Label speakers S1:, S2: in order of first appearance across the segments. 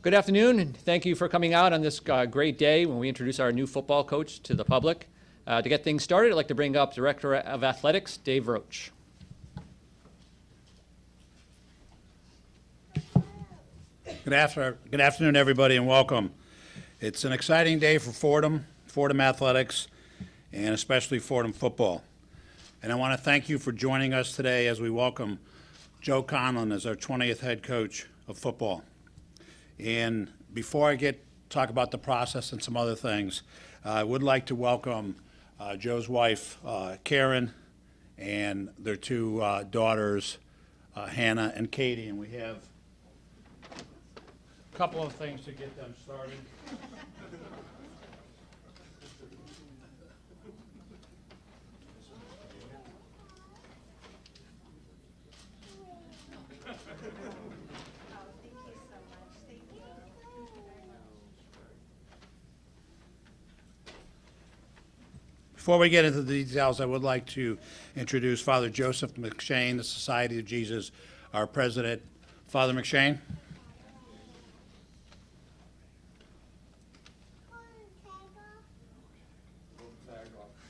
S1: Good afternoon, and thank you for coming out on this great day when we introduce our new football coach to the public. To get things started, I'd like to bring up Director of Athletics, Dave Roach.
S2: Good afternoon, everybody, and welcome. It's an exciting day for Fordham Athletics, and especially Fordham football. And I want to thank you for joining us today as we welcome Joe Conlin as our 20th head coach of football. And before I talk about the process and some other things, I would like to welcome Joe's wife, Karen, and their two daughters, Hannah and Katie. And we have a couple of things to get them started. Before we get into the details, I would like to introduce Father Joseph McShane, the Society of Jesus, our president. Father McShane.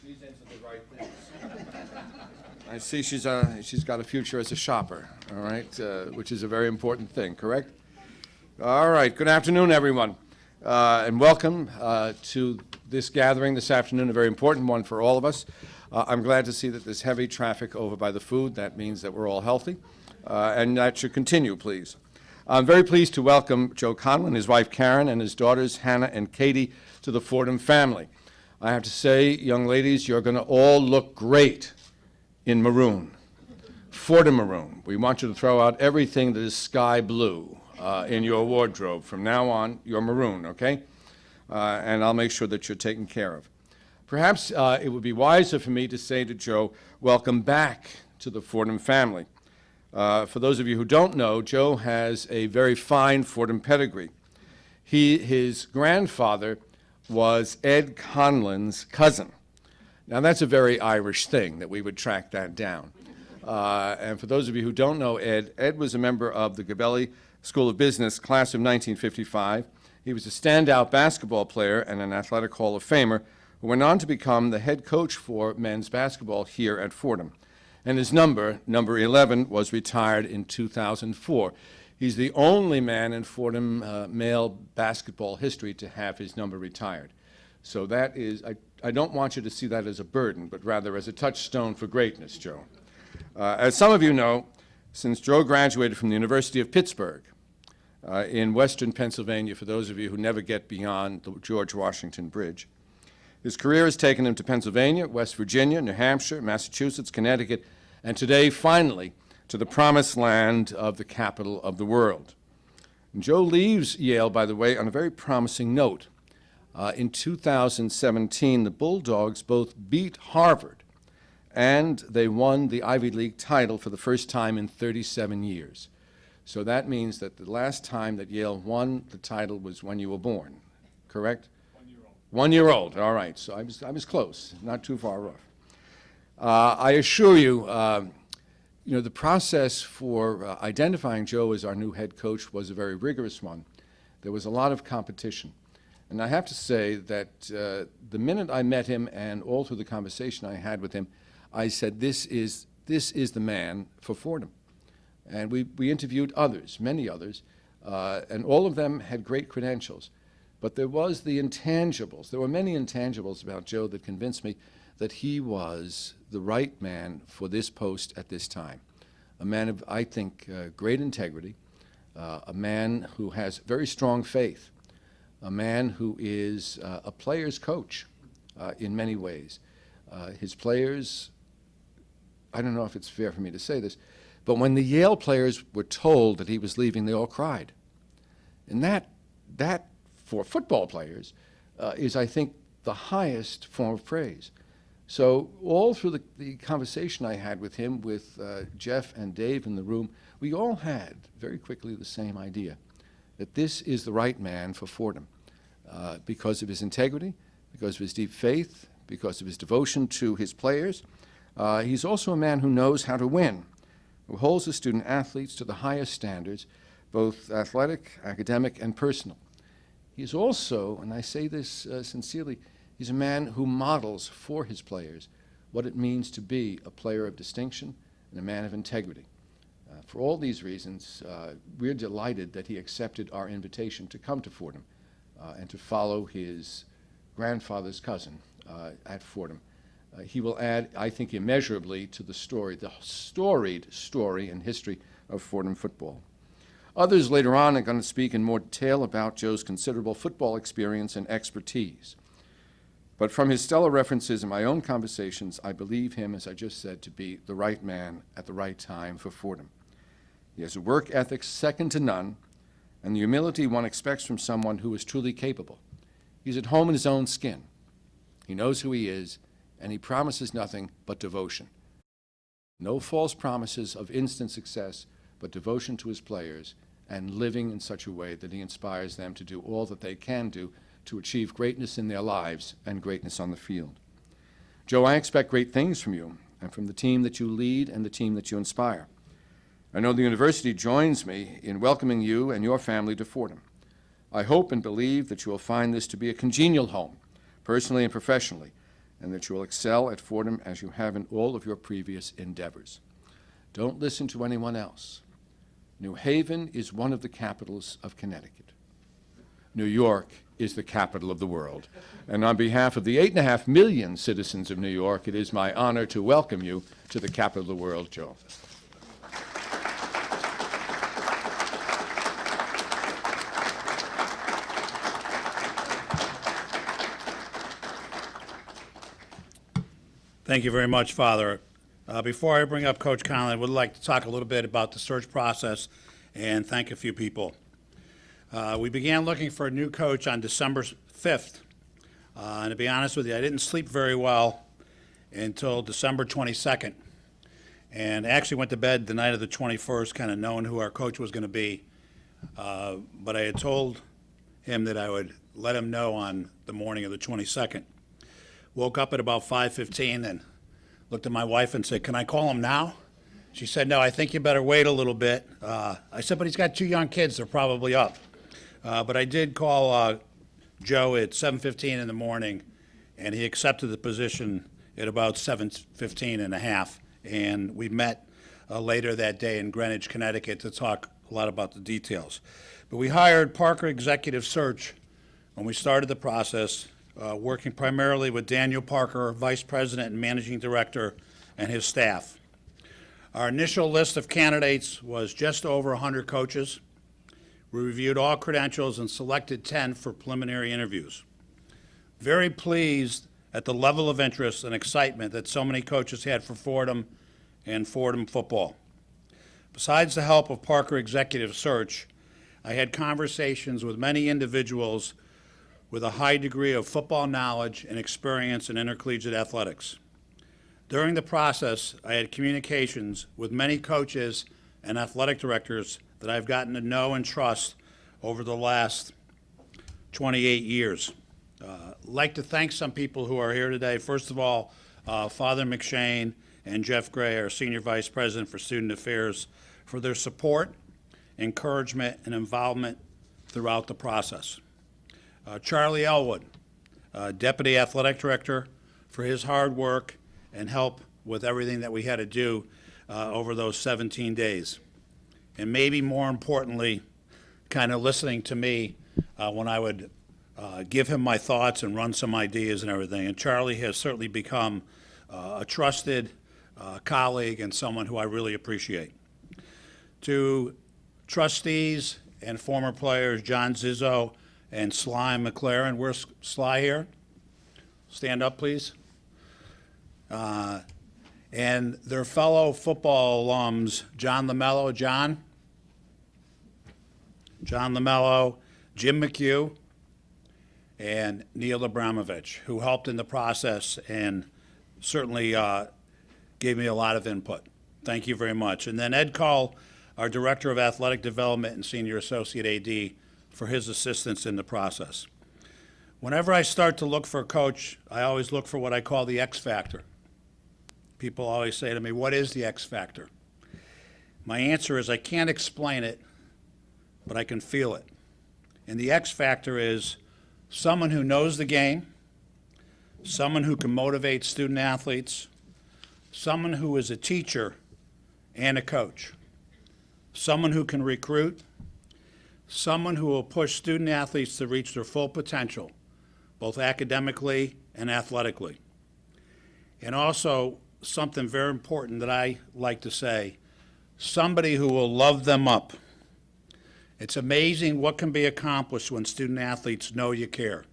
S3: She's into the right things. I see she's got a future as a shopper, all right, which is a very important thing, correct? All right, good afternoon, everyone, and welcome to this gathering this afternoon, a very important one for all of us. I'm glad to see that there's heavy traffic over by the food. That means that we're all healthy, and that should continue, please. I'm very pleased to welcome Joe Conlin, his wife Karen, and his daughters Hannah and Katie to the Fordham family. I have to say, young ladies, you're going to all look great in maroon, Fordham maroon. We want you to throw out everything that is sky blue in your wardrobe. From now on, you're maroon, okay? And I'll make sure that you're taken care of. Perhaps it would be wiser for me to say to Joe, welcome back to the Fordham family. For those of you who don't know, Joe has a very fine Fordham pedigree. His grandfather was Ed Conlin's cousin. Now that's a very Irish thing that we would track that down. And for those of you who don't know Ed was a member of the Gabelli School of Business class of 1955. He was a standout basketball player and an athletic Hall of Famer who went on to become the head coach for men's basketball here at Fordham. And his number 11, was retired in 2004. He's the only man in Fordham male basketball history to have his number retired. So that is, I don't want you to see that as a burden, but rather as a touchstone for greatness, Joe. As some of you know, since Joe graduated from the University of Pittsburgh, in western Pennsylvania, for those of you who never get beyond the George Washington Bridge. His career has taken him to Pennsylvania, West Virginia, New Hampshire, Massachusetts, Connecticut, and today, finally, to the promised land of the capital of the world. And Joe leaves Yale, by the way, on a very promising note. In 2017, the Bulldogs both beat Harvard, and they won the Ivy League title for the first time in 37 years. So that means that the last time that Yale won the title was when you were born, correct?
S2: 1 year old.
S3: 1 year old, all right. So I was close, not too far off. I assure you, the process for identifying Joe as our new head coach was a very rigorous one. There was a lot of competition. And I have to say that the minute I met him and all through the conversation I had with him, I said, this is the man for Fordham. And we interviewed others, many others, and all of them had great credentials. But there was the intangibles. There were many intangibles about Joe that convinced me that he was the right man for this post at this time. A man of, I think, great integrity, a man who has very strong faith, a man who is a player's coach in many ways. His players, I don't know if it's fair for me to say this, but when the Yale players were told that he was leaving, they all cried. And that for football players, is, I think, the highest form of praise. So all through the conversation I had with him, with Jeff and Dave in the room, we all had very quickly the same idea, that this is the right man for Fordham because of his integrity, because of his deep faith, because of his devotion to his players. He's also a man who knows how to win, who holds the student athletes to the highest standards, both athletic, academic, and personal. He is also, and I say this sincerely, he's a man who models for his players what it means to be a player of distinction and a man of integrity. For all these reasons, we're delighted that he accepted our invitation to come to Fordham and to follow his grandfather's cousin at Fordham. He will add, I think, immeasurably to the storied story and history of Fordham football. Others later on are going to speak in more detail about Joe's considerable football experience and expertise. But from his stellar references in my own conversations, I believe him, as I just said, to be the right man at the right time for Fordham. He has a work ethic second to none, and the humility one expects from someone who is truly capable. He's at home in his own skin. He knows who he is, and he promises nothing but devotion. No false promises of instant success, but devotion to his players and living in such a way that he inspires them to do all that they can do to achieve greatness in their lives and greatness on the field. Joe, I expect great things from you and from the team that you lead and the team that you inspire. I know the university joins me in welcoming you and your family to Fordham. I hope and believe that you will find this to be a congenial home, personally and professionally, and that you will excel at Fordham as you have in all of your previous endeavors. Don't listen to anyone else. New Haven is one of the capitals of Connecticut. New York is the capital of the world. And on behalf of the 8.5 million citizens of New York, it is my honor to welcome you to the capital of the world, Joe.
S2: Thank you very much, Father. Before I bring up Coach Conlin, I would like to talk a little bit about the search process and thank a few people. We began looking for a new coach on December 5th. And to be honest with you, I didn't sleep very well until December 22nd. And actually went to bed the night of the 21st, kind of knowing who our coach was going to be. But I had told him that I would let him know on the morning of the 22nd. Woke up at about 5:15 and looked at my wife and said, "Can I call him now?" She said, "No, I think you better wait a little bit." I said, "But he's got 2 young kids, they're probably up." But I did call Joe at 7:15 in the morning, and he accepted the position at about 7:15 and a half. And we met later that day in Greenwich, Connecticut, to talk a lot about the details. But we hired Parker Executive Search when we started the process, working primarily with Daniel Parker, Vice President and Managing Director, and his staff. Our initial list of candidates was just over 100 coaches. We reviewed all credentials and selected 10 for preliminary interviews. Very pleased at the level of interest and excitement that so many coaches had for Fordham and Fordham football. Besides the help of Parker Executive Search, I had conversations with many individuals with a high degree of football knowledge and experience in intercollegiate athletics. During the process, I had communications with many coaches and athletic directors that I've gotten to know and trust over the last 28 years. I'd like to thank some people who are here today. First of all, Father McShane and Jeff Gray, our Senior Vice President for Student Affairs, for their support, encouragement, and involvement throughout the process. Charlie Elwood, Deputy Athletic Director, for his hard work and help with everything that we had to do over those 17 days. And maybe more importantly, kind of listening to me when I would give him my thoughts and run some ideas and everything. And Charlie has certainly become a trusted colleague and someone who I really appreciate. To trustees and former players, John Zizzo and Sly McLaren. Where's Sly here? Stand up, please. And their fellow football alums, John LaMello, John LaMello, Jim McHugh, and Neil Abramovich, who helped in the process and certainly gave me a lot of input. Thank you very much. And then Ed Cull, our Director of Athletic Development and Senior Associate AD, for his assistance in the process. Whenever I start to look for a coach, I always look for what I call the X factor. People always say to me, "What is the X factor?" My answer is I can't explain it, but I can feel it. And the X factor is someone who knows the game, someone who can motivate student athletes, someone who is a teacher and a coach, someone who can recruit, someone who will push student athletes to reach their full potential, both academically and athletically. And also, something very important that I like to say, somebody who will love them up. It's amazing what can be accomplished when student athletes know you care.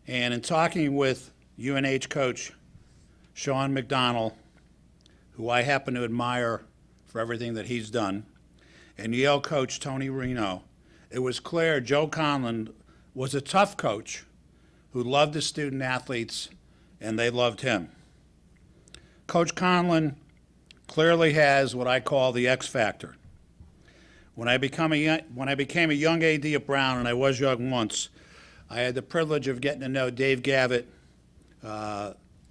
S2: And in talking with UNH coach Sean McDonald, who I happen to admire for everything that he's done, and Yale coach Tony Reno, it was clear Joe Conlin was a tough coach who loved his student athletes, and they loved him. Coach Conlin clearly has what I call the X factor. When I became a young AD at Brown, and I was young once, I had the privilege of getting to know Dave Gavitt,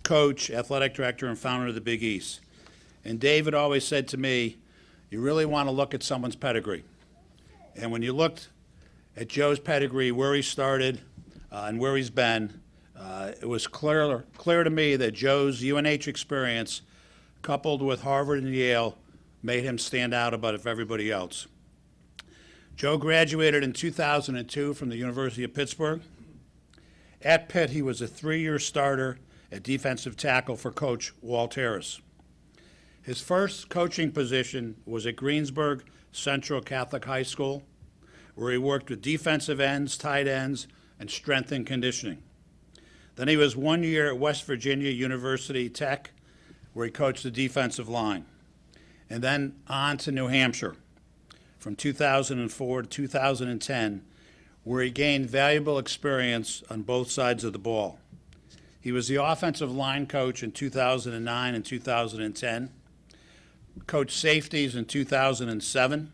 S2: coach, athletic director, and founder of the Big East. And David always said to me, you really want to look at someone's pedigree. And when you looked at Joe's pedigree, where he started and where he's been, it was clear to me that Joe's UNH experience, coupled with Harvard and Yale, made him stand out above everybody else. Joe graduated in 2002 from the University of Pittsburgh. At Pitt, he was a 3-year starter at defensive tackle for Coach Walt Harris. His first coaching position was at Greensburg Central Catholic High School, where he worked with defensive ends, tight ends, and strength and conditioning. Then he was 1 year at West Virginia University Tech, where he coached the defensive line. And then on to New Hampshire from 2004 to 2010, where he gained valuable experience on both sides of the ball. He was the offensive line coach in 2009 and 2010, coached safeties in 2007,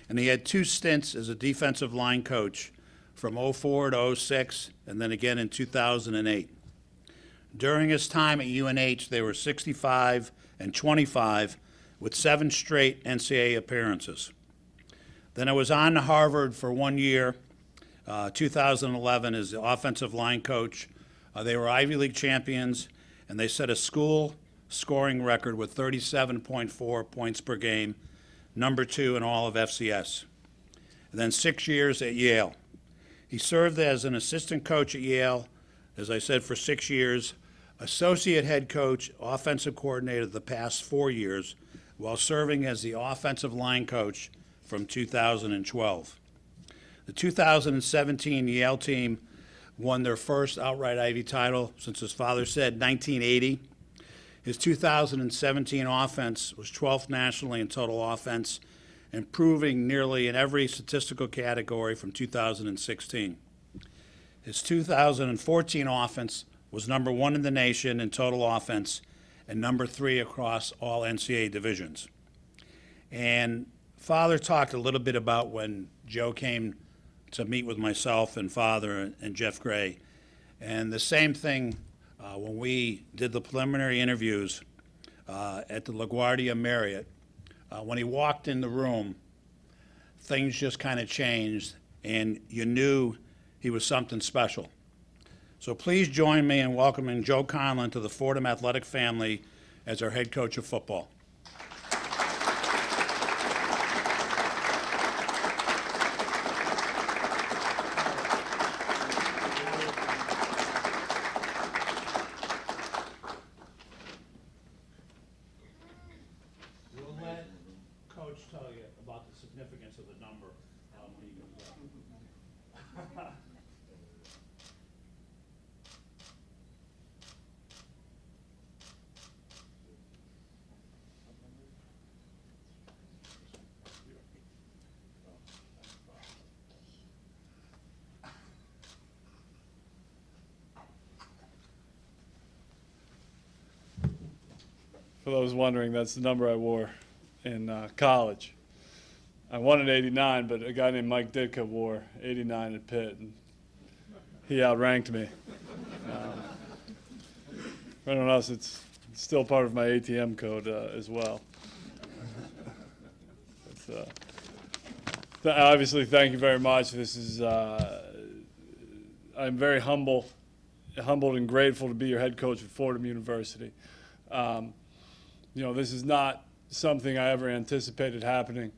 S2: and he had 2 stints as a defensive line coach from 04 to 06, and then again in 2008. During his time at UNH, they were 65 and 25 with 7 straight NCAA appearances. Then I was on to Harvard for 1 year, 2011, as the offensive line coach. They were Ivy League champions, and they set a school scoring record with 37.4 points per game, number 2 in all of FCS. And then 6 years at Yale. He served as an assistant coach at Yale, as I said, for 6 years, associate head coach, offensive coordinator the past 4 years, while serving as the offensive line coach from 2012. The 2017 Yale team won their first outright Ivy title since his father said 1980. His 2017 offense was 12th nationally in total offense, improving nearly in every statistical category from 2016. His 2014 offense was number 1 in the nation in total offense and number 3 across all NCAA divisions. And Father talked a little bit about when Joe came to meet with myself and Father and Jeff Gray. And the same thing when we did the preliminary interviews at the LaGuardia Marriott. When he walked in the room, things just kind of changed, and you knew he was something special. So please join me in welcoming Joe Conlin to the Fordham athletic family as our head coach of football. We'll let Coach tell you about the significance of the number when he comes up.
S4: For those wondering, that's the number I wore in college. I won at 89, but a guy named Mike Ditka wore 89 at Pitt, and he outranked me. For anyone else, it's still part of my ATM code as well. Obviously, thank you very much. This is, I'm very humbled and grateful to be your head coach at Fordham University. This is not something I ever anticipated happening.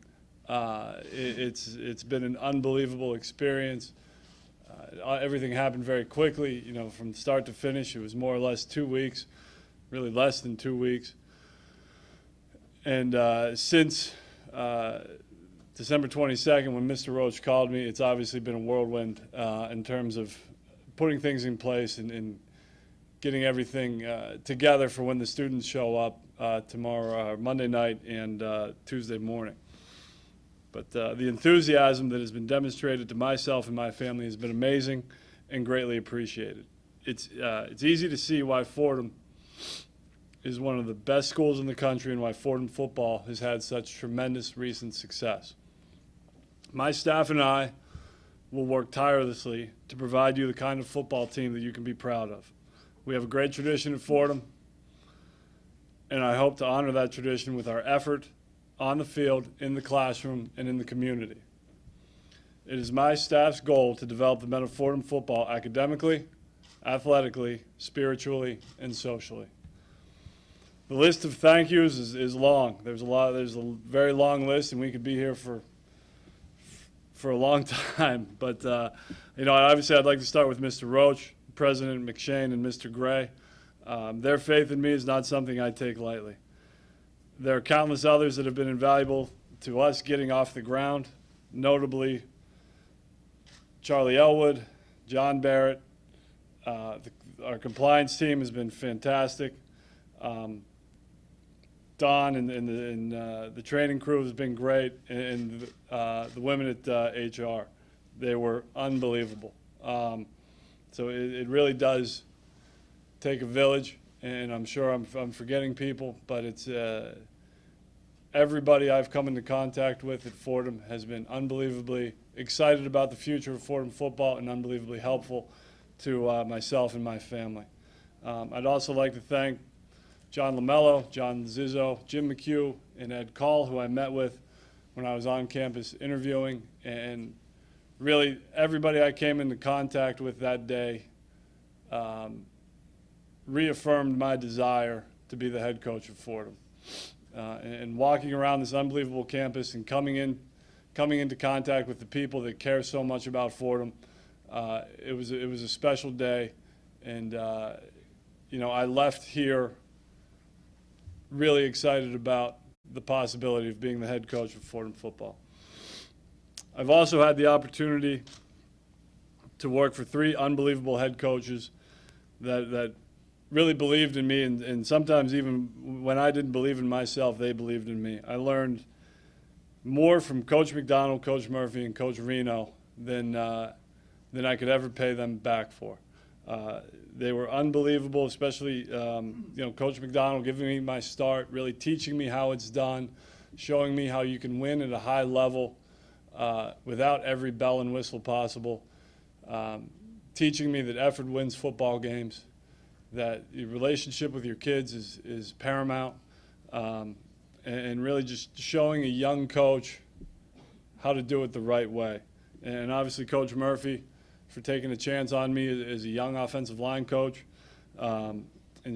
S4: It's been an unbelievable experience. Everything happened very quickly, from start to finish. It was more or less 2 weeks, really less than 2 weeks. And since December 22nd, when Mr. Roach called me, it's obviously been a whirlwind in terms of putting things in place and getting everything together for when the students show up tomorrow, Monday night and Tuesday morning. But the enthusiasm that has been demonstrated to myself and my family has been amazing and greatly appreciated. It's easy to see why Fordham is one of the best schools in the country and why Fordham football has had such tremendous recent success. My staff and I will work tirelessly to provide you the kind of football team that you can be proud of. We have a great tradition at Fordham, and I hope to honor that tradition with our effort on the field, in the classroom, and in the community. It is my staff's goal to develop the men of Fordham football academically, athletically, spiritually, and socially. The list of thank yous is long. There's a very long list, and we could be here for a long time. But obviously, I'd like to start with Mr. Roach, President McShane, and Mr. Gray. Their faith in me is not something I take lightly. There are countless others that have been invaluable to us getting off the ground, notably Charlie Elwood, John Barrett. Our compliance team has been fantastic. Don and the training crew has been great, and the women at HR, they were unbelievable. So it really does take a village, and I'm sure I'm forgetting people, but it's everybody I've come into contact with at Fordham has been unbelievably excited about the future of Fordham football and unbelievably helpful to myself and my family. I'd also like to thank John Lamello, John Zizzo, Jim McHugh, and Ed Call, who I met with when I was on campus interviewing, and really everybody I came into contact with that day reaffirmed my desire to be the head coach of Fordham. And walking around this unbelievable campus and coming into contact with the people that care so much about Fordham, it was a special day, and I left here really excited about the possibility of being the head coach of Fordham football. I've also had the opportunity to work for 3 unbelievable head coaches that really believed in me, and sometimes even when I didn't believe in myself, they believed in me. I learned more from Coach McDonald, Coach Murphy, and Coach Reno than I could ever pay them back for. They were unbelievable, especially Coach McDonald giving me my start, really teaching me how it's done, showing me how you can win at a high level without every bell and whistle possible, teaching me that effort wins football games, that your relationship with your kids is paramount, and really just showing a young coach how to do it the right way. And obviously Coach Murphy for taking a chance on me as a young offensive line coach, and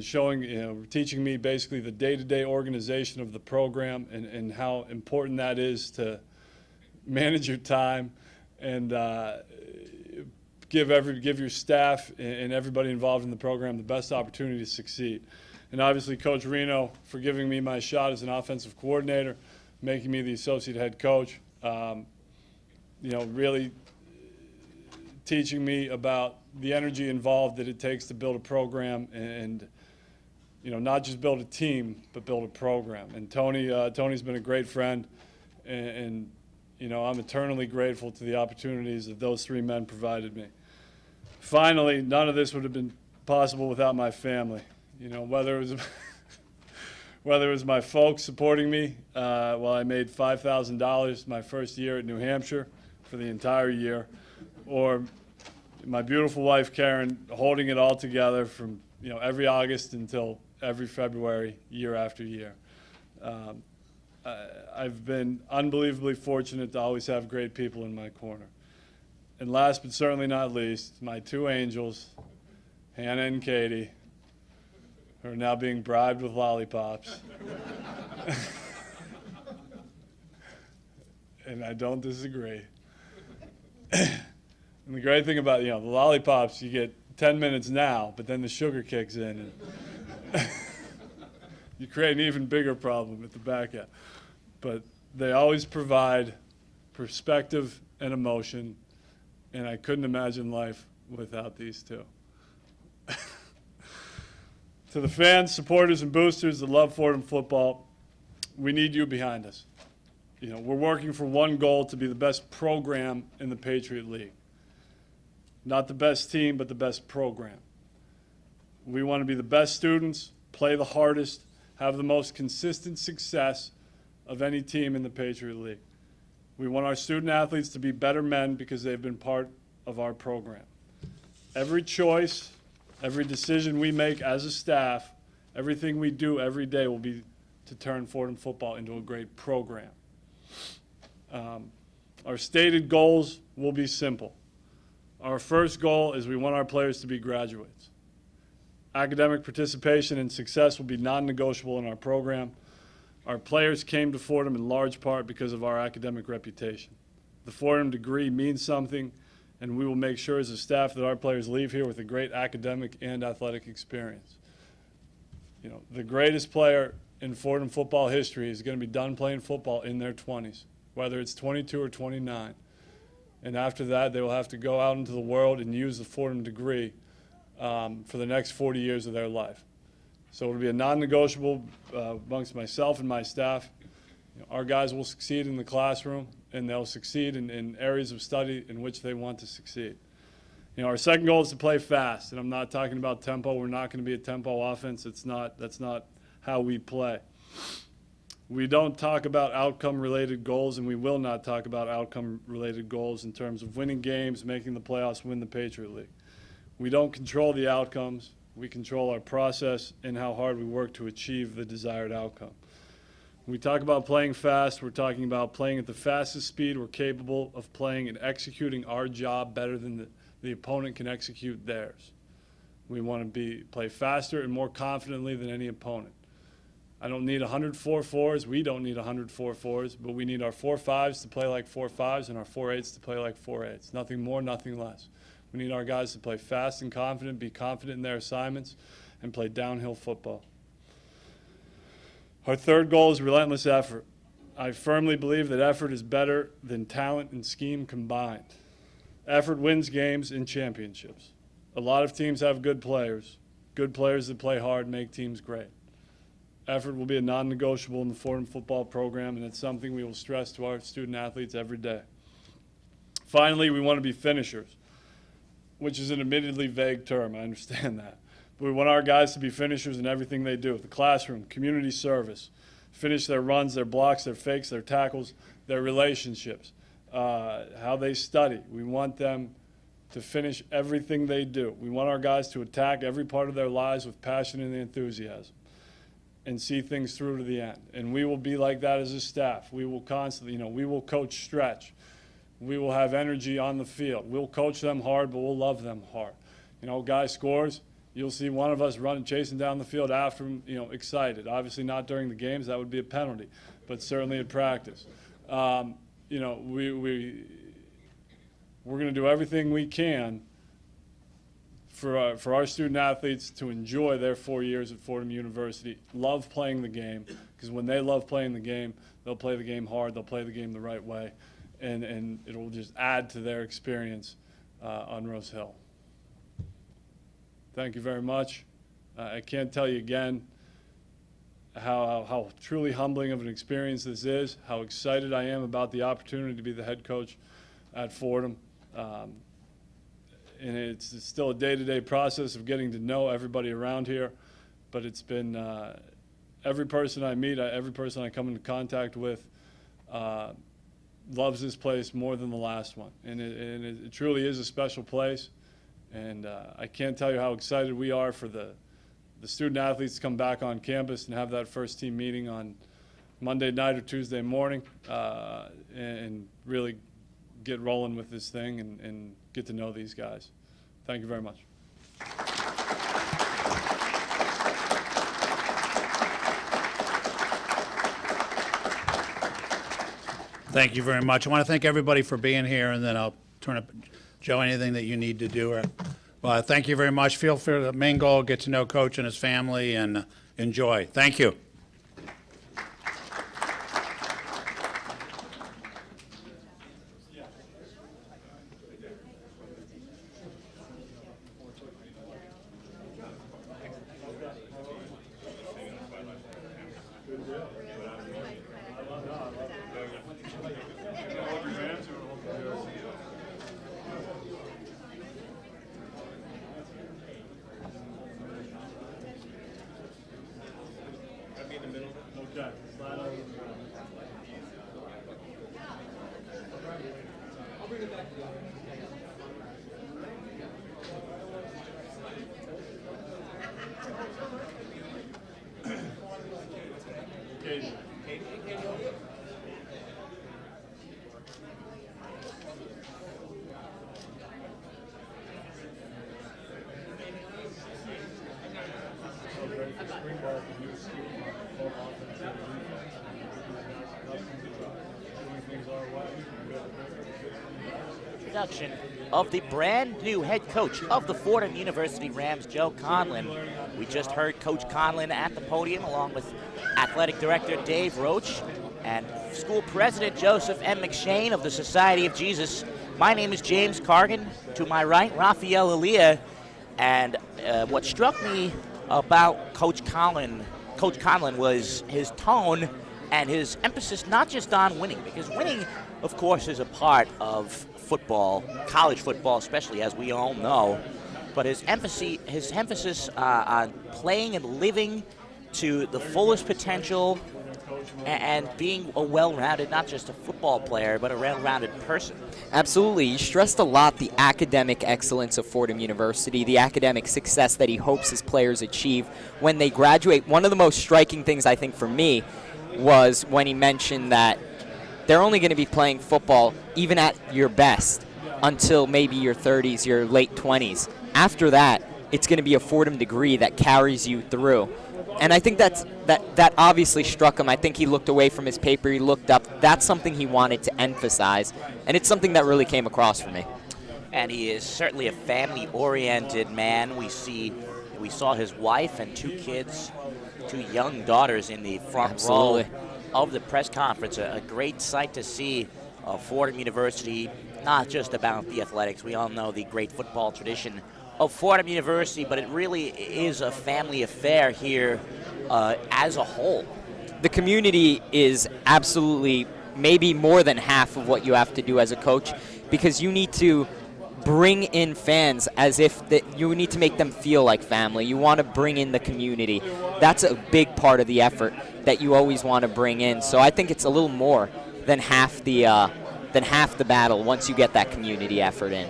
S4: showing, teaching me basically the day-to-day organization of the program and how important that is to manage your time and give your staff and everybody involved in the program the best opportunity to succeed. And obviously Coach Reno for giving me my shot as an offensive coordinator, making me the associate head coach, really teaching me about the energy involved that it takes to build a program and not just build a team, but build a program. And Tony's been a great friend, and I'm eternally grateful to the opportunities that those 3 men provided me. Finally, none of this would have been possible without my family. Whether it was my folks supporting me while I made $5,000 my first year at New Hampshire for the entire year, or my beautiful wife Karen holding it all together from every August until every February, year after year. I've been unbelievably fortunate to always have great people in my corner. And last but certainly not least, my two angels, Hannah and Katie, who are now being bribed with lollipops. And I don't disagree. And the great thing about, the lollipops, you get 10 minutes now, but then the sugar kicks in. And you create an even bigger problem at the back end. But they always provide perspective and emotion, and I couldn't imagine life without these two. To the fans, supporters, and boosters that love Fordham football, we need you behind us. We're working for one goal, to be the best program in the Patriot League. Not the best team, but the best program. We want to be the best students, play the hardest, have the most consistent success of any team in the Patriot League. We want our student athletes to be better men because they've been part of our program. Every choice, every decision we make as a staff, everything we do every day will be to turn Fordham football into a great program. Our stated goals will be simple. Our first goal is we want our players to be graduates. Academic participation and success will be non-negotiable in our program. Our players came to Fordham in large part because of our academic reputation. The Fordham degree means something, and we will make sure as a staff that our players leave here with a great academic and athletic experience. The greatest player in Fordham football history is going to be done playing football in their 20s, whether it's 22 or 29. And after that, they will have to go out into the world and use the Fordham degree for the next 40 years of their life. So it'll be a non-negotiable amongst myself and my staff. Our guys will succeed in the classroom, and they'll succeed in areas of study in which they want to succeed. Our second goal is to play fast, and I'm not talking about tempo. We're not going to be a tempo offense. That's not how we play. We don't talk about outcome-related goals, and we will not talk about outcome-related goals in terms of winning games, making the playoffs, win the Patriot League. We don't control the outcomes. We control our process and how hard we work to achieve the desired outcome. When we talk about playing fast, we're talking about playing at the fastest speed we're capable of playing and executing our job better than the opponent can execute theirs. We want to play faster and more confidently than any opponent. I don't need 104 4s. We don't need 104 4s, but we need our 4-5s to play like 4-5s and our 4-8s to play like 4-8s. Nothing more, nothing less. We need our guys to play fast and confident, be confident in their assignments, and play downhill football. Our third goal is relentless effort. I firmly believe that effort is better than talent and scheme combined. Effort wins games and championships. A lot of teams have good players. Good players that play hard make teams great. Effort will be a non-negotiable in the Fordham football program, and it's something we will stress to our student athletes every day. Finally, we want to be finishers, which is an admittedly vague term. I understand that. But we want our guys to be finishers in everything they do. The classroom, community service, finish their runs, their blocks, their fakes, their tackles, their relationships, how they study. We want them to finish everything they do. We want our guys to attack every part of their lives with passion and enthusiasm and see things through to the end. And we will be like that as a staff. We will constantly, we will coach stretch. We will have energy on the field. We'll coach them hard, but we'll love them hard. Guy scores, you'll see one of us running, chasing down the field after him, excited. Obviously not during the games, that would be a penalty, but certainly at practice. We're going to do everything we can for our student athletes to enjoy their 4 years at Fordham University, love playing the game, because when they love playing the game, they'll play the game hard, they'll play the game the right way, and it will just add to their experience on Rose Hill. Thank you very much. I can't tell you again how truly humbling of an experience this is, how excited I am about the opportunity to be the head coach at Fordham. And it's still a day-to-day process of getting to know everybody around here, but it's been every person I meet, every person I come into contact with loves this place more than the last one, and it truly is a special place. And I can't tell you how excited we are for the student athletes to come back on campus and have that first team meeting on Monday night or Tuesday morning and really get rolling with this thing and get to know these guys. Thank you very much.
S2: Thank you very much. I want to thank everybody for being here, and then I'll turn up, Joe, anything that you need to do. Well, thank you very much. Feel free to mingle, get to know Coach and his family, and enjoy. Thank you.
S4: Okay.
S5: Introduction of the brand new head coach of the Fordham University Rams, Joe Conlin. We just heard Coach Conlin at the podium along with athletic director Dave Roach and school president Joseph M. McShane of the Society of Jesus. My name is James Cargan. To my right, Raphael Elia. And what struck me about Coach Conlin was his tone and his emphasis not just on winning, because winning, of course, is a part of football, college football especially, as we all know, but his emphasis on playing and living to the fullest potential and being a well-rounded, not just a football player, but a well-rounded person.
S6: Absolutely. He stressed a lot the academic excellence of Fordham University, the academic success that he hopes his players achieve when they graduate. One of the most striking things, I think, for me was when he mentioned that they're only going to be playing football, even at your best, until maybe your 30s, your late 20s. After that, it's going to be a Fordham degree that carries you through. And I think that obviously struck him. I think he looked away from his paper. He looked up. That's something he wanted to emphasize. And it's something that really came across for me.
S5: And he is certainly a family-oriented man. We saw his wife and two kids, two young daughters in the front row of the press conference. A great sight to see Fordham University, not just about the athletics. We all know the great football tradition of Fordham University, but it really is a family affair here as a whole.
S6: The community is absolutely maybe more than half of what you have to do as a coach, because you need to bring in fans as if you need to make them feel like family. You want to bring in the community. That's a big part of the effort that you always want to bring in. So I think it's a little more than half the battle once you get that community effort in.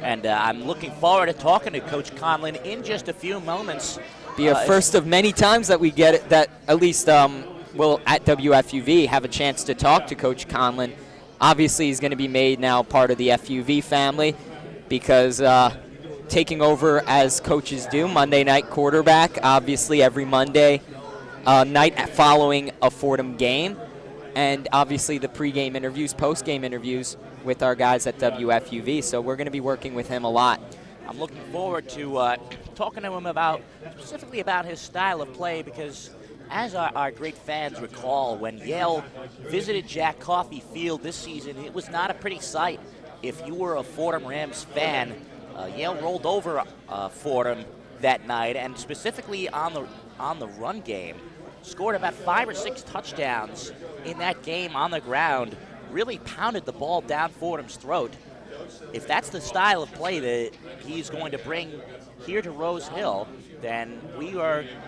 S5: And I'm looking forward to talking to Coach Conlin in just a few moments.
S6: Be a first of many times that we get it, that at least we'll at WFUV have a chance to talk to Coach Conlin. Obviously, he's going to be made now part of the FUV family because taking over as coaches do, Monday night quarterback, obviously every Monday night following a Fordham game, and obviously the pregame interviews, postgame interviews with our guys at WFUV. So we're going to be working with him a lot.
S5: I'm looking forward to talking to him specifically about his style of play, because as our great fans recall, when Yale visited Jack Coffey Field this season, it was not a pretty sight. If you were a Fordham Rams fan, Yale rolled over Fordham that night, and specifically on the run game, scored about 5 or 6 touchdowns in that game on the ground, really pounded the ball down Fordham's throat. If that's the style of play that he's going to bring here to Rose Hill, then we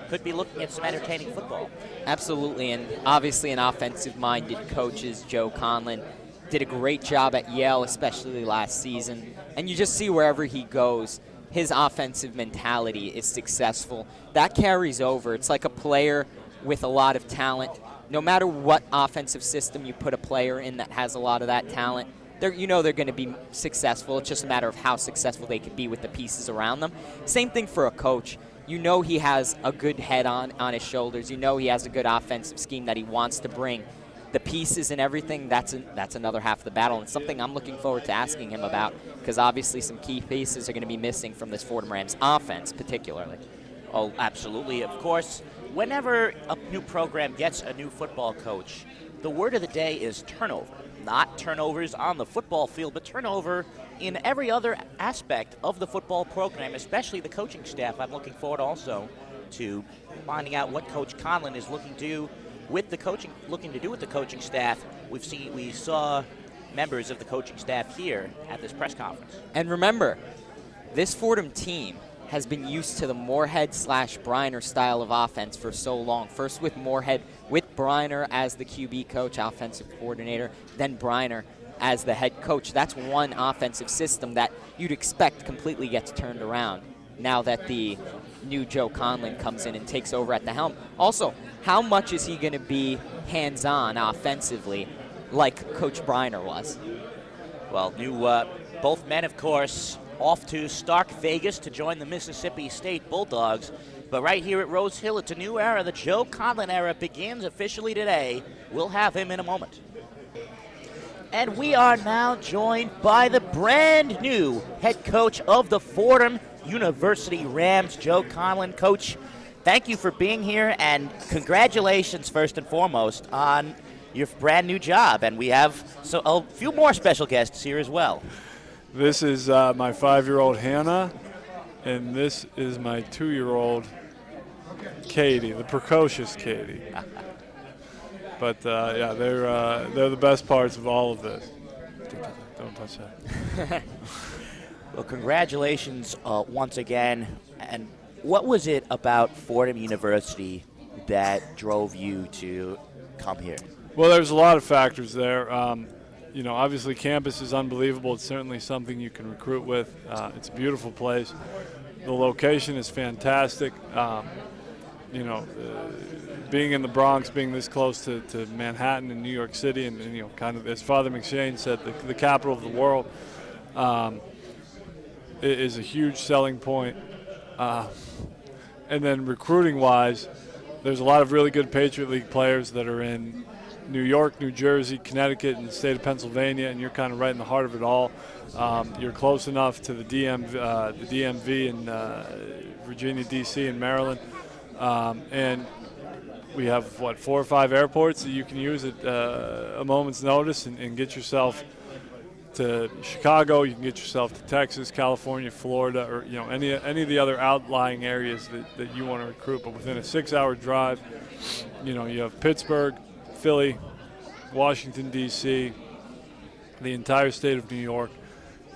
S5: could be looking at some entertaining football.
S6: Absolutely, and obviously an offensive-minded coach is Joe Conlin. Did a great job at Yale, especially last season. And you just see wherever he goes, his offensive mentality is successful. That carries over. It's like a player with a lot of talent no matter what offensive system you put a player in that has a lot of that talent, they're going to be successful. It's just a matter of how successful they could be with the pieces around them. Same thing for a coach. He has a good head on his shoulders. He has a good offensive scheme that he wants to bring. The pieces and everything, that's another half of the battle, and something I'm looking forward to asking him about, because obviously some key pieces are going to be missing from this Fordham Rams offense particularly.
S5: Oh, absolutely. Of course, whenever a new program gets a new football coach, the word of the day is turnover. Not turnovers on the football field, but turnover in every other aspect of the football program, especially the coaching staff. I'm looking forward also to finding out what Coach Conlin is looking to do with the coaching staff. We saw members of the coaching staff here at this press conference.
S6: And remember, this Fordham team has been used to the Moorhead/Briner style of offense for so long. First with Moorhead, with Briner as the QB coach, offensive coordinator, then Briner as the head coach. That's one offensive system that you'd expect completely gets turned around now that the new Joe Conlin comes in and takes over at the helm. Also, how much is he going to be hands-on offensively like Coach Briner was?
S5: Well, both men, of course, off to Stark Vegas to join the Mississippi State Bulldogs. But right here at Rose Hill, it's a new era. The Joe Conlin era begins officially today. We'll have him in a moment. And we are now joined by the brand new head coach of the Fordham University Rams, Joe Conlin. Coach, thank you for being here, and congratulations first and foremost on your brand new job. And we have a few more special guests here as well.
S4: This is my 5-year-old Hannah, and this is my 2-year-old Katie, the precocious Katie. But yeah, they're the best parts of all of this. Don't touch that.
S5: Well, congratulations once again. And what was it about Fordham University that drove you to come here?
S4: Well, there's a lot of factors there. Obviously campus is unbelievable. It's certainly something you can recruit with. It's a beautiful place. The location is fantastic. Being in the Bronx, being this close to Manhattan and New York City, and kind of, as Father McShane said, the capital of the world, is a huge selling point. And then recruiting-wise, there's a lot of really good Patriot League players that are in New York, New Jersey, Connecticut, and the state of Pennsylvania, and you're kind of right in the heart of it all. You're close enough to the DMV in Virginia, D.C., and Maryland. And we have, 4 or 5 airports that you can use at a moment's notice and get yourself to Chicago. You can get yourself to Texas, California, Florida, or any of the other outlying areas that you want to recruit. But within a 6-hour drive, you have Pittsburgh, Philly, Washington, D.C., the entire state of New York,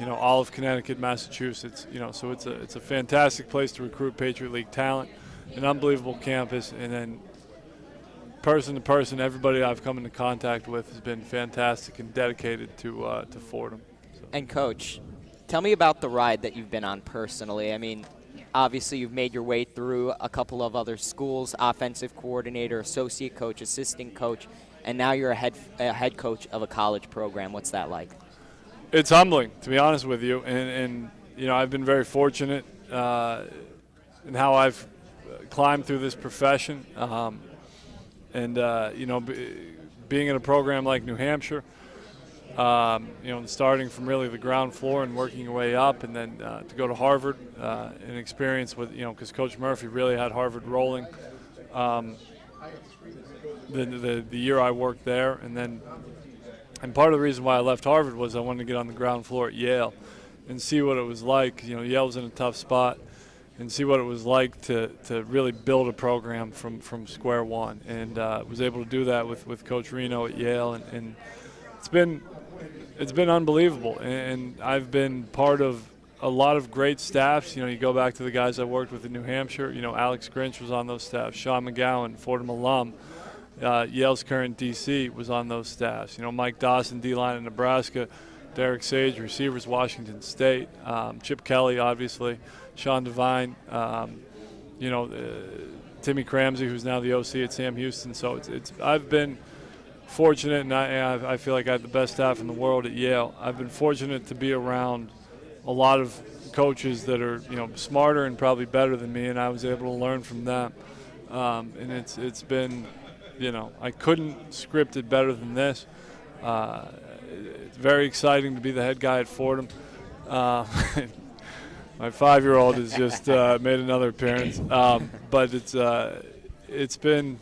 S4: all of Connecticut, Massachusetts. So it's a fantastic place to recruit Patriot League talent, an unbelievable campus, and then person to person, everybody I've come into contact with has been fantastic and dedicated to Fordham. So.
S6: And Coach, tell me about the ride that you've been on personally. I mean, obviously you've made your way through a couple of other schools, offensive coordinator, associate coach, assistant coach, and now you're a head coach of a college program. What's that like?
S4: It's humbling, to be honest with you, and I've been very fortunate in how I've climbed through this profession. Being in a program like New Hampshire, starting from really the ground floor and working your way up, and then to go to Harvard and experience with, because Coach Murphy really had Harvard rolling the year I worked there. And part of the reason why I left Harvard was I wanted to get on the ground floor at Yale and see what it was like. Yale was in a tough spot, and see what it was like to really build a program from square one. And was able to do that with Coach Reno at Yale, and it's been unbelievable. And I've been part of a lot of great staffs. You go back to the guys I worked with in New Hampshire. Alex Grinch was on those staffs. Sean McGowan, Fordham alum. Yale's current DC was on those staffs. Mike Dawson, D-line in Nebraska. Derek Sage, receivers, Washington State. Chip Kelly, obviously. Sean Devine, Timmy Cramsey, who's now the OC at Sam Houston. So I've been fortunate, and I feel like I have the best staff in the world at Yale. I've been fortunate to be around a lot of coaches that are, smarter and probably better than me, and I was able to learn from them. And it's been, I couldn't script it better than this. It's very exciting to be the head guy at Fordham. My 5-year-old has just made another appearance, but it's been,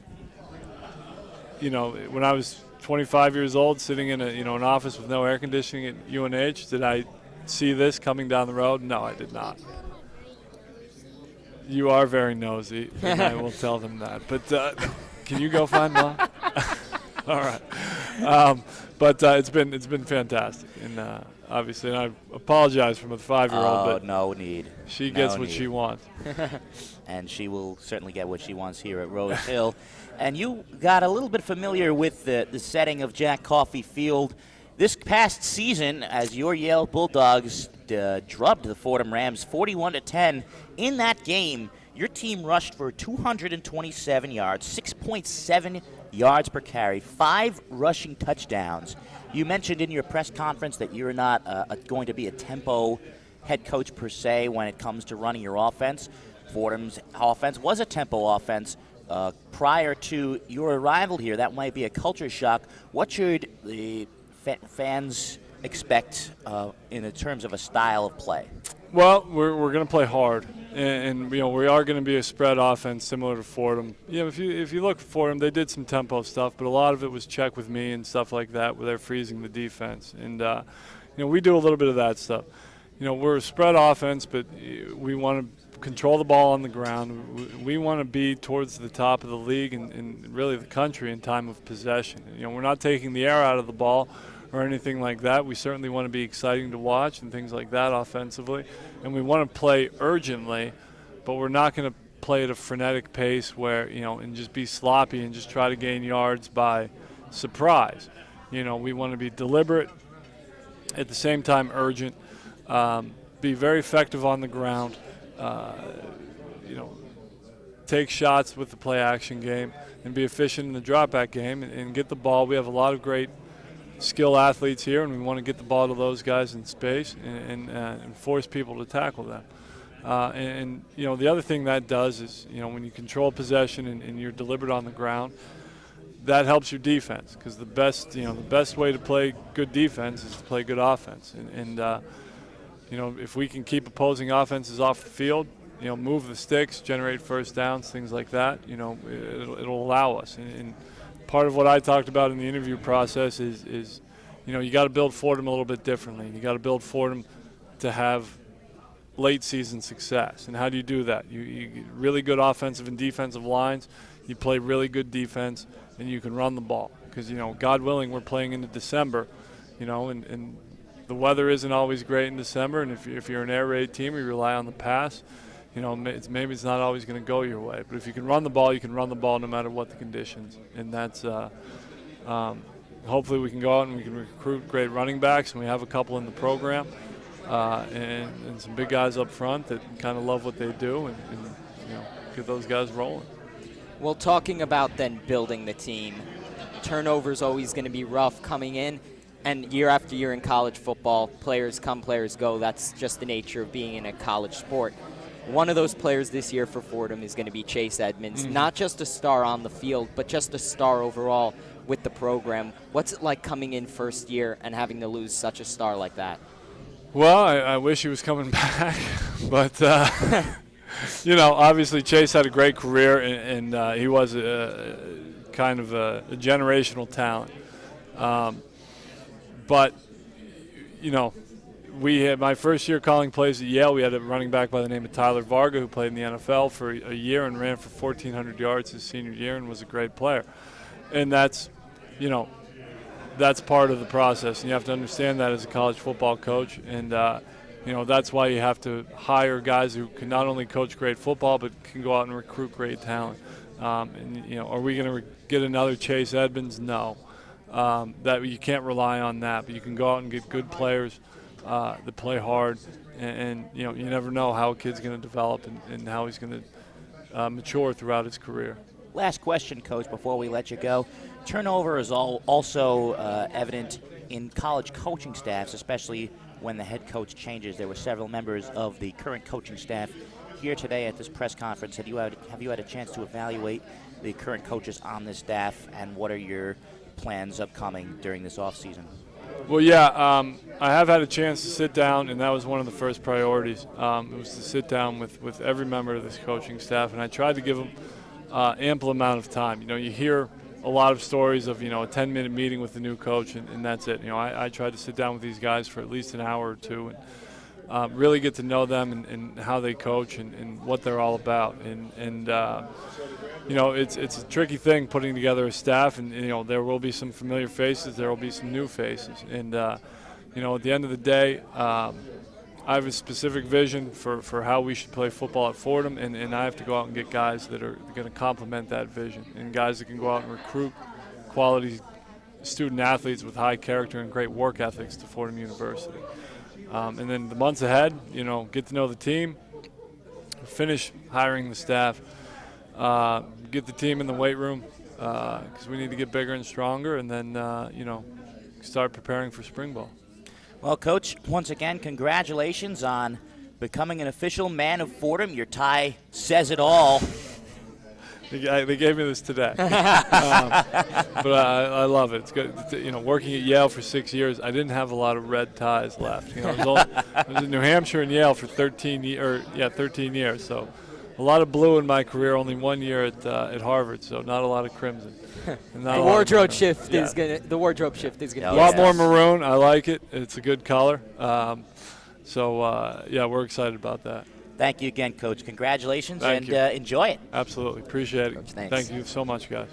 S4: when I was 25 years old, sitting in an office with no air conditioning at UNH, did I see this coming down the road? No, I did not. You are very nosy, and I will tell them that. But can you go find Mom? All right. But it's been fantastic, and obviously, and I apologize for the 5-year-old.
S5: Oh,
S4: but
S5: no need.
S4: She gets
S5: No
S4: what
S5: need.
S4: she wants.
S5: And she will certainly get what she wants here at Rose Hill. And you got a little bit familiar with the setting of Jack Coffey Field. This past season, as your Yale Bulldogs drubbed the Fordham Rams 41-10, in that game, your team rushed for 227 yards, 6.7 yards per carry, 5 rushing touchdowns. You mentioned in your press conference that you're not going to be a tempo head coach per se when it comes to running your offense. Fordham's offense was a tempo offense prior to your arrival here. That might be a culture shock. What should the fans expect in terms of a style of play?
S4: Well, we're going to play hard, and we are going to be a spread offense similar to Fordham. If you look at Fordham, they did some tempo stuff, but a lot of it was check with me and stuff like that, where they're freezing the defense, and we do a little bit of that stuff. We're a spread offense, but we want to control the ball on the ground. We want to be towards the top of the league and really the country in time of possession. We're not taking the air out of the ball or anything like that. We certainly want to be exciting to watch and things like that offensively. And we want to play urgently, but we're not going to play at a frenetic pace where, and just be sloppy and just try to gain yards by surprise. We want to be deliberate, at the same time urgent, be very effective on the ground, take shots with the play action game, and be efficient in the drop back game and get the ball. We have a lot of great skill athletes here, and we want to get the ball to those guys in space and force people to tackle them. The other thing that does is, when you control possession and you're deliberate on the ground, that helps your defense, because the best way to play good defense is to play good offense. If we can keep opposing offenses off the field, move the sticks, generate first downs, things like that, it'll allow us. And part of what I talked about in the interview process is you got to build Fordham a little bit differently. You got to build Fordham to have late season success. And how do you do that? You get really good offensive and defensive lines. You play really good defense, and you can run the ball. Because, God willing, we're playing into December, and the weather isn't always great in December. And if you're an air raid team, you rely on the pass. Maybe it's not always going to go your way. But if you can run the ball, you can run the ball no matter what the conditions. And that's hopefully we can go out and we can recruit great running backs, and we have a couple in the program, and some big guys up front that kind of love what they do, and get those guys rolling.
S6: Well, talking about then building the team, turnover is always going to be rough coming in. And year after year in college football, players come, players go. That's just the nature of being in a college sport. One of those players this year for Fordham is going to be Chase Edmunds. Not just a star on the field, but just a star overall with the program. What's it like coming in first year and having to lose such a star like that?
S4: Well, I wish he was coming back. But, obviously Chase had a great career, and he was kind of a generational talent. But, we had my first year calling plays at Yale. We had a running back by the name of Tyler Varga who played in the NFL for a year and ran for 1,400 yards his senior year and was a great player. And that's part of the process. And you have to understand that as a college football coach. And, that's why you have to hire guys who can not only coach great football but can go out and recruit great talent. Are we going to get another Chase Edmunds? No. That you can't rely on that, but you can go out and get good players that play hard, and you never know how a kid's going to develop and how he's going mature throughout his career.
S5: Last question, Coach, before we let you go. Turnover is also evident in college coaching staffs, especially when the head coach changes. There were several members of the current coaching staff here today at this press conference. Have you had a chance to evaluate the current coaches on this staff, and what are your plans upcoming during this offseason?
S4: Well, yeah, I have had a chance to sit down, and that was one of the first priorities. It was to sit down with every member of this coaching staff, and I tried to give them ample amount of time. You hear a lot of stories of, a 10-minute meeting with the new coach, and that's it. I tried to sit down with these guys for at least an hour or two and really get to know them and how they coach and what they're all about. It's a tricky thing putting together a staff, and there will be some familiar faces, there will be some new faces, and at the end of the day, I have a specific vision for how we should play football at Fordham, and I have to go out and get guys that are going to complement that vision, and guys that can go out and recruit quality student athletes with high character and great work ethics to Fordham University. And then the months ahead, get to know the team, finish hiring the staff, get the team in the weight room because we need to get bigger and stronger, and then, start preparing for spring ball.
S5: Well, Coach, once again, congratulations on becoming an official man of Fordham. Your tie says it all.
S4: They gave me this today, but I love it. It's good. Working at Yale for 6 years, I didn't have a lot of red ties left. I was in New Hampshire and Yale for 13 years. So a lot of blue in my career. Only 1 year at Harvard, so not a lot of crimson.
S6: The wardrobe shift is gonna be
S4: a lot more maroon. I like it. It's a good color. We're excited about that.
S5: Thank you again, Coach. Congratulations,
S4: Thank you.
S5: Enjoy it.
S4: Absolutely. Appreciate it.
S6: Coach, thanks.
S4: Thank you so much, guys.